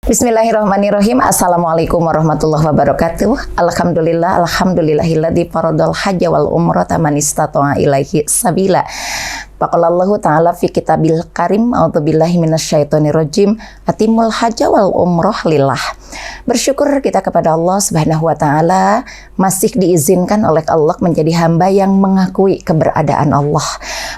Bismillahirrahmanirrahim. Assalamualaikum warahmatullahi wabarakatuh. Alhamdulillahilladzi faradal hajja wal umrata man istata'a ilaihi sabila. Faqalallahu ta'ala fi kitabil karim, a'udzubillahi minasyaitonirrajim, atimul hajja wal umrah lillah. Bersyukur kita kepada Allah Subhanahu wa taala masih diizinkan oleh Allah menjadi hamba yang mengakui keberadaan Allah,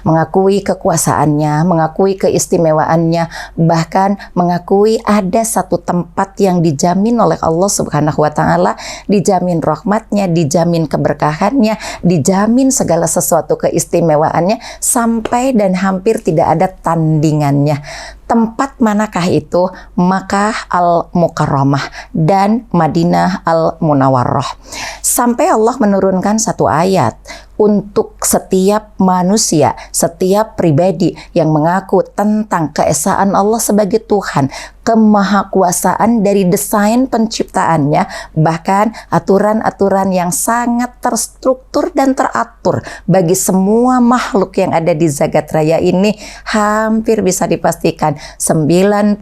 mengakui kekuasaannya, mengakui keistimewaannya, bahkan mengakui ada satu tempat yang dijamin oleh Allah Subhanahu wa taala, dijamin rahmatnya, dijamin keberkahannya, dijamin segala sesuatu keistimewaannya sampai dan hampir tidak ada tandingannya. Tempat manakah itu? Makkah Al-Mukarramah dan Madinah Al-Munawwarrah. Sampai Allah menurunkan satu ayat untuk setiap manusia, setiap pribadi yang mengaku tentang keesaan Allah sebagai Tuhan, kemahakuasaan dari desain penciptaannya, bahkan aturan-aturan yang sangat terstruktur dan teratur bagi semua makhluk yang ada di zagat raya ini, hampir bisa dipastikan 99,99%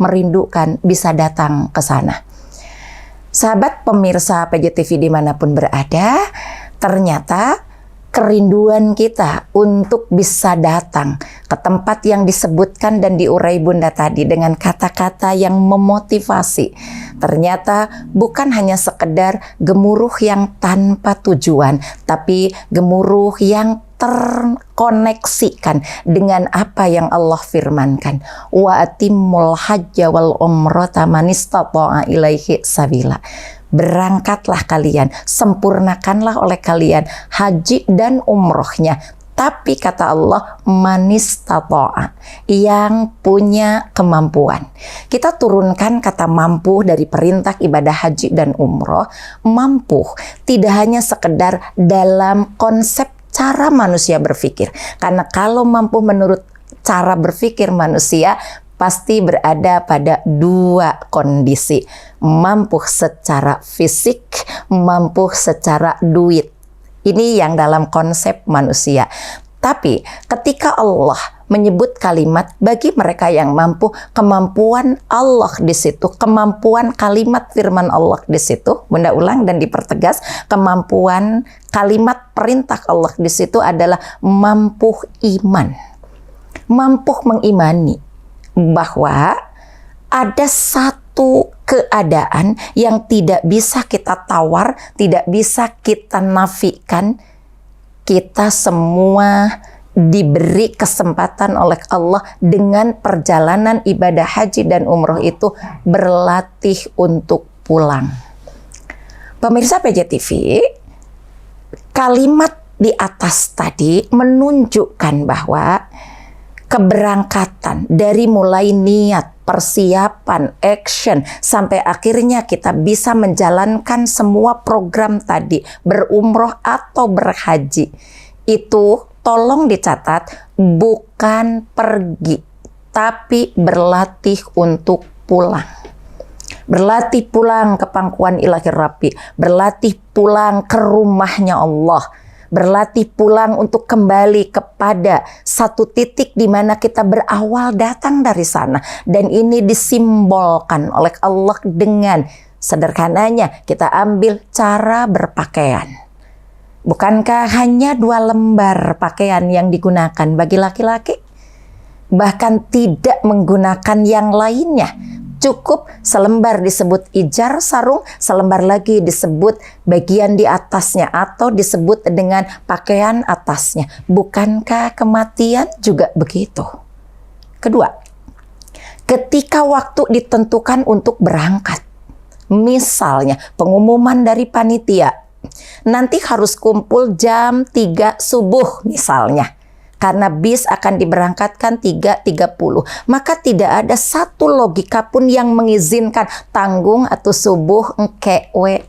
merindukan bisa datang ke sana. Sahabat pemirsa PJTV dimanapun berada, ternyata kerinduan kita untuk bisa datang ke tempat yang disebutkan dan diurai Bunda tadi dengan kata-kata yang memotivasi, ternyata bukan hanya sekedar gemuruh yang tanpa tujuan, tapi gemuruh yang terkoneksikan dengan apa yang Allah firmankan. Wa atimmul hajja wal umrata man istata'a ilaihi sabila. Berangkatlah kalian, sempurnakanlah oleh kalian haji dan umrohnya. Tapi kata Allah, manistata'a, yang punya kemampuan. Kita turunkan kata mampu dari perintah ibadah haji dan umroh. Mampu tidak hanya sekedar dalam konsep cara manusia berpikir. Karena kalau mampu menurut cara berpikir manusia, pasti berada pada dua kondisi. Mampu secara fisik, mampu secara duit. Ini yang dalam konsep manusia. Tapi ketika Allah menyebut kalimat bagi mereka yang mampu, kemampuan Allah di situ, kemampuan kalimat firman Allah di situ, Bunda ulang dan dipertegas, kemampuan kalimat perintah Allah di situ adalah mampu iman, mampu mengimani bahwa ada satu keadaan yang tidak bisa kita tawar, tidak bisa kita nafikan. Kita semua diberi kesempatan oleh Allah dengan perjalanan ibadah haji dan umroh itu berlatih untuk pulang. Pemirsa PJTV, kalimat di atas tadi menunjukkan bahwa keberangkatan dari mulai niat, persiapan, action, sampai akhirnya kita bisa menjalankan semua program tadi, berumroh atau berhaji. Itu tolong dicatat, bukan pergi, tapi berlatih untuk pulang. Berlatih pulang ke pangkuan Ilahi Rabbi, berlatih pulang ke rumahnya Allah, berlatih pulang untuk kembali kepada satu titik di mana kita berawal datang dari sana. Dan ini disimbolkan oleh Allah dengan sederhananya kita ambil cara berpakaian. Bukankah hanya 2 lembar pakaian yang digunakan bagi laki-laki? Bahkan tidak menggunakan yang lainnya. Cukup selembar disebut ijar sarung, selembar lagi disebut bagian di atasnya atau disebut dengan pakaian atasnya. Bukankah kematian juga begitu? Kedua, ketika waktu ditentukan untuk berangkat, misalnya pengumuman dari panitia, nanti harus kumpul jam 3 subuh misalnya. Karena bis akan diberangkatkan 3.30. Maka tidak ada satu logika pun yang mengizinkan tanggung atau subuh engkewe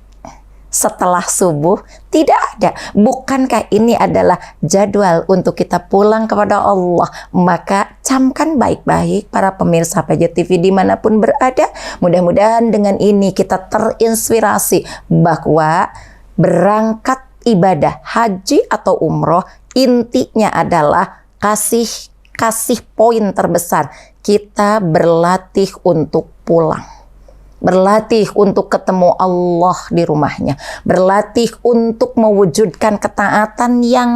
setelah subuh. Tidak ada. Bukankah ini adalah jadwal untuk kita pulang kepada Allah? Maka camkan baik-baik para pemirsa PJTV dimanapun berada. Mudah-mudahan dengan ini kita terinspirasi bahwa berangkat ibadah haji atau umroh intinya adalah kasih poin terbesar. kita berlatih untuk pulang. Berlatih untuk ketemu Allah di rumahnya. Berlatih untuk mewujudkan ketaatan yang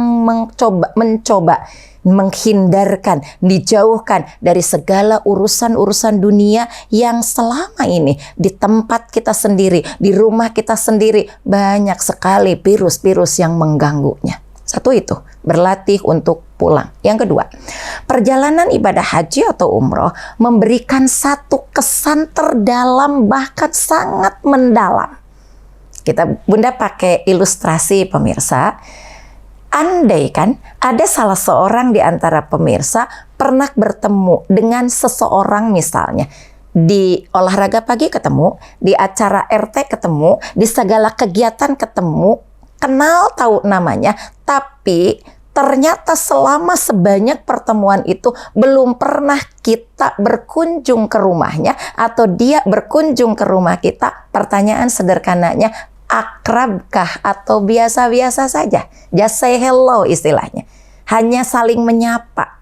mencoba menghindarkan, dijauhkan dari segala urusan-urusan dunia yang selama ini di tempat kita sendiri, di rumah kita sendiri, banyak sekali virus-virus yang mengganggunya. Satu itu, berlatih untuk pulang. Yang kedua, perjalanan ibadah haji atau umroh memberikan satu kesan terdalam, bahkan sangat mendalam. Bunda pakai ilustrasi pemirsa. Andai kan ada salah seorang di antara pemirsa pernah bertemu dengan seseorang, misalnya di olahraga pagi ketemu, di acara RT ketemu, di segala kegiatan ketemu, kenal tahu namanya, tapi ternyata selama sebanyak pertemuan itu belum pernah kita berkunjung ke rumahnya atau dia berkunjung ke rumah kita. Pertanyaan sederhananya, akrabkah atau biasa-biasa saja? Just say hello istilahnya. Hanya saling menyapa.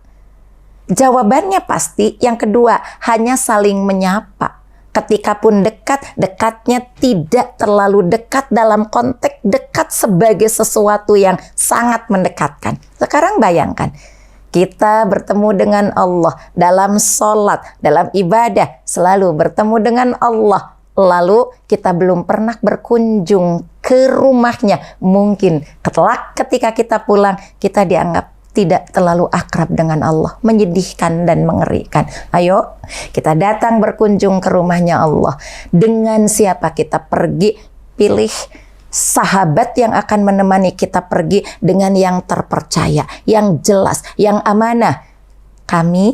Jawabannya pasti yang kedua, hanya saling menyapa. Ketika pun dekat, dekatnya tidak terlalu dekat dalam konteks dekat sebagai sesuatu yang sangat mendekatkan. Sekarang bayangkan, kita bertemu dengan Allah dalam sholat, dalam ibadah, selalu bertemu dengan Allah. Lalu kita belum pernah berkunjung ke rumahnya. Mungkin kelak ketika kita pulang, kita dianggap tidak terlalu akrab dengan Allah. Menyedihkan dan mengerikan. Ayo kita datang berkunjung ke rumahnya Allah. Dengan siapa kita pergi? Pilih sahabat yang akan menemani kita pergi dengan yang terpercaya, yang jelas, yang amanah.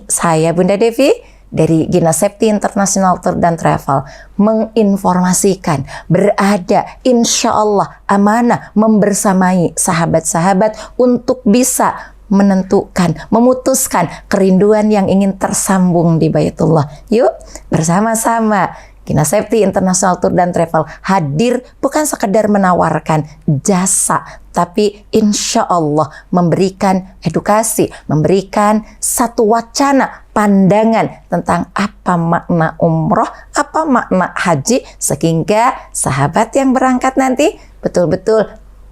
Saya Bunda Devi dari Gina Septi International Tour dan Travel menginformasikan, berada insya Allah amanah membersamai sahabat-sahabat untuk bisa menentukan, memutuskan kerinduan yang ingin tersambung di Baitullah. Yuk bersama-sama Gina Septi International Tour dan Travel hadir bukan sekedar menawarkan jasa, tapi insya Allah memberikan edukasi, memberikan satu wacana, pandangan tentang apa makna umroh, apa makna haji, sehingga sahabat yang berangkat nanti betul-betul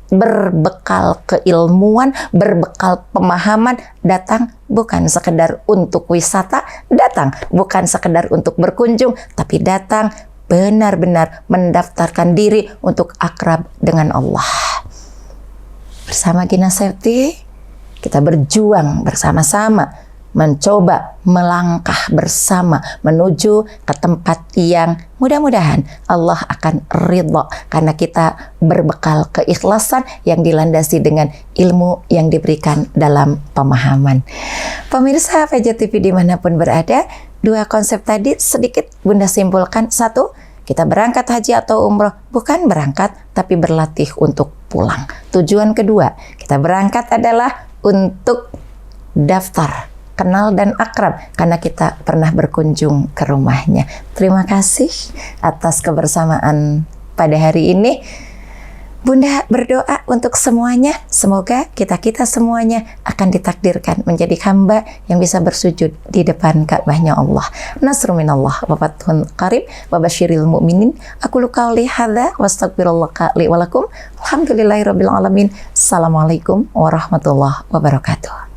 berbekal keilmuan, berbekal pemahaman, datang bukan sekedar untuk wisata, datang bukan sekedar untuk berkunjung, tapi datang benar-benar mendaftarkan diri untuk akrab dengan Allah. Bersama Gina Septi, kita berjuang bersama-sama, mencoba melangkah bersama menuju ke tempat yang mudah-mudahan Allah akan ridha karena kita berbekal keikhlasan yang dilandasi dengan ilmu yang diberikan dalam pemahaman. Pemirsa PJ TV dimanapun berada, dua konsep tadi sedikit Bunda simpulkan. Satu, kita berangkat haji atau umroh bukan berangkat tapi berlatih untuk pulang. Tujuan kedua, kita berangkat adalah untuk daftar, kenal dan akrab karena kita pernah berkunjung ke rumahnya. Terima kasih atas kebersamaan pada hari ini. Bunda berdoa untuk semuanya, semoga kita semuanya akan ditakdirkan menjadi hamba yang bisa bersujud di depan Ka'bahnya Allah. Nasrun minallah wa fathun qarib wa basyiril mu'minin. Aku qauli hadza wa astaghfirullah li wa lakum. Alhamdulillahirabbil alamin. Assalamualaikum warahmatullahi wabarakatuh.